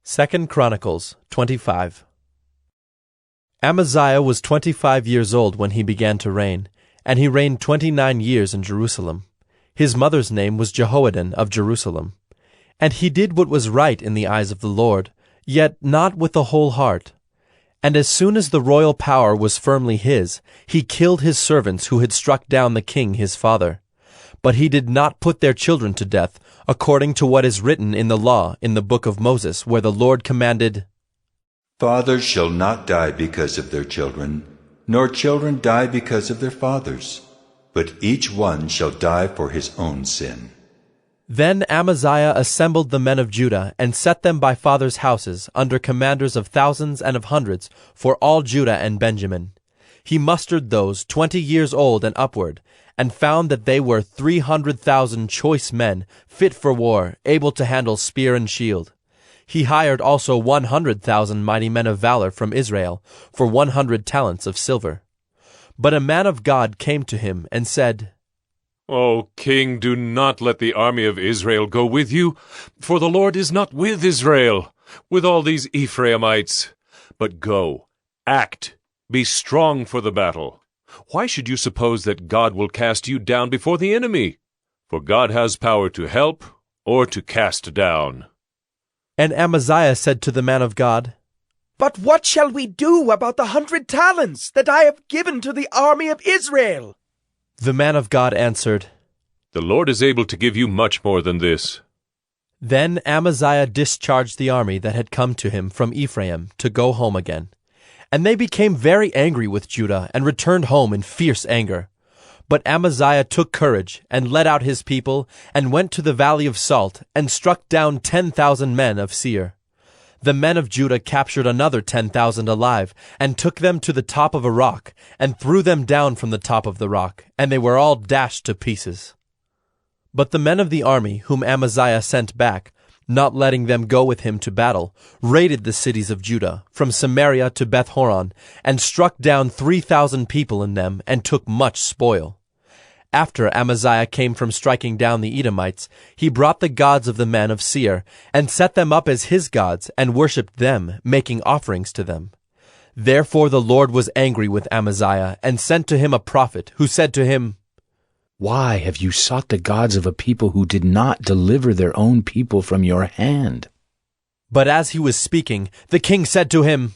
2 Chronicles 25. Amaziah was 25 years old when he began to reign, and he reigned 29 years in Jerusalem. His mother's name was Jehoaddan of Jerusalem. And he did what was right in the eyes of the Lord, yet not with the whole heart. And as soon as the royal power was firmly his, he killed his servants who had struck down the king his father. But he did not put their children to death, according to what is written in the law in the book of Moses, where the Lord commanded, Fathers shall not die because of their children, nor children die because of their fathers, but each one shall die for his own sin. Then Amaziah assembled the men of Judah, and set them by fathers' houses, under commanders of thousands and of hundreds, for all Judah and Benjamin. He mustered those 20 years old and upward, and found that they were 300,000 choice men, fit for war, able to handle spear and shield. He hired also 100,000 mighty men of valor from Israel, for 100 talents of silver. But a man of God came to him and said, O king, do not let the army of Israel go with you, for the Lord is not with Israel, with all these Ephraimites. But go, act, be strong for the battle. Why should you suppose that God will cast you down before the enemy? For God has power to help or to cast down. And Amaziah said to the man of God, But what shall we do about the 100 talents that I have given to the army of Israel? The man of God answered, The Lord is able to give you much more than this. Then Amaziah discharged the army that had come to him from Ephraim to go home again. And they became very angry with Judah, and returned home in fierce anger. But Amaziah took courage, and led out his people, and went to the valley of Salt, and struck down 10,000 men of Seir. The men of Judah captured another 10,000 alive, and took them to the top of a rock, and threw them down from the top of the rock, and they were all dashed to pieces. But the men of the army whom Amaziah sent back, not letting them go with him to battle, raided the cities of Judah, from Samaria to Beth-horon, and struck down 3,000 people in them, and took much spoil. After Amaziah came from striking down the Edomites, he brought the gods of the men of Seir, and set them up as his gods, and worshipped them, making offerings to them. Therefore the Lord was angry with Amaziah, and sent to him a prophet, who said to him, Why have you sought the gods of a people who did not deliver their own people from your hand? But as he was speaking, the king said to him,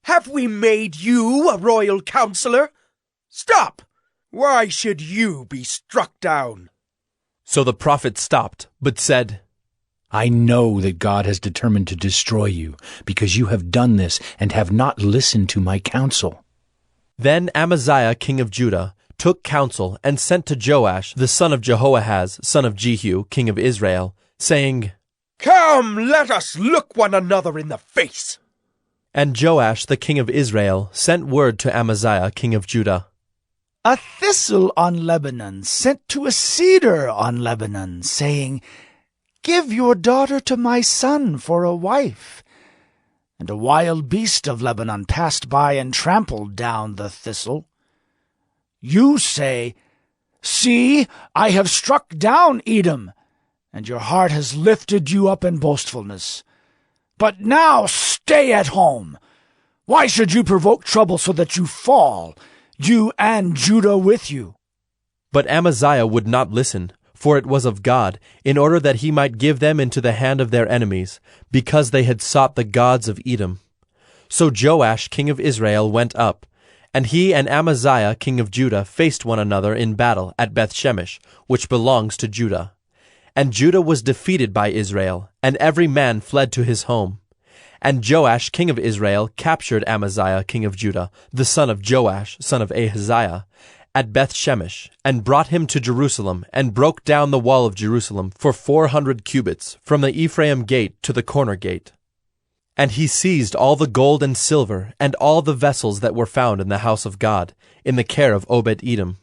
Have we made you a royal counselor? Stop! Why should you be struck down? So the prophet stopped, but said, I know that God has determined to destroy you, because you have done this and have not listened to my counsel. Then Amaziah king of Judah took counsel, and sent to Joash the son of Jehoahaz, son of Jehu, king of Israel, saying, Come, let us look one another in the face. And Joash the king of Israel sent word to Amaziah king of Judah, A thistle on Lebanon sent to a cedar on Lebanon, saying, Give your daughter to my son for a wife. And a wild beast of Lebanon passed by and trampled down the thistle. You say, See, I have struck down Edom, and your heart has lifted you up in boastfulness. But now stay at home. Why should you provoke trouble so that you fall, you and Judah with you? But Amaziah would not listen, for it was of God, in order that he might give them into the hand of their enemies, because they had sought the gods of Edom. So Joash king of Israel went up, and he and Amaziah king of Judah faced one another in battle at Beth-shemesh, which belongs to Judah. And Judah was defeated by Israel, and every man fled to his home. And Joash king of Israel captured Amaziah king of Judah, the son of Joash, son of Ahaziah, at Beth-shemesh, and brought him to Jerusalem, and broke down the wall of Jerusalem for 400 cubits, from the Ephraim gate to the corner gate. And he seized all the gold and silver, and all the vessels that were found in the house of God, in the care of Obed-Edom.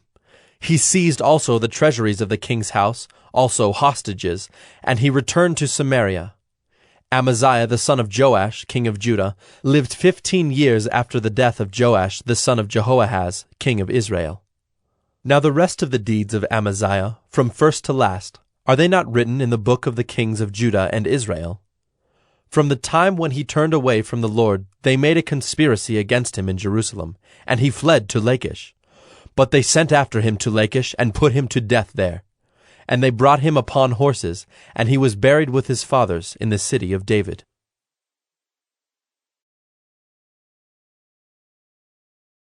He seized also the treasuries of the king's house, also hostages, and he returned to Samaria. Amaziah the son of Joash, king of Judah, lived 15 years after the death of Joash the son of Jehoahaz, king of Israel. Now the rest of the deeds of Amaziah, from first to last, are they not written in the book of the kings of Judah and Israel? From the time when he turned away from the Lord, they made a conspiracy against him in Jerusalem, and he fled to Lachish. But they sent after him to Lachish and put him to death there. And they brought him upon horses, and he was buried with his fathers in the city of David.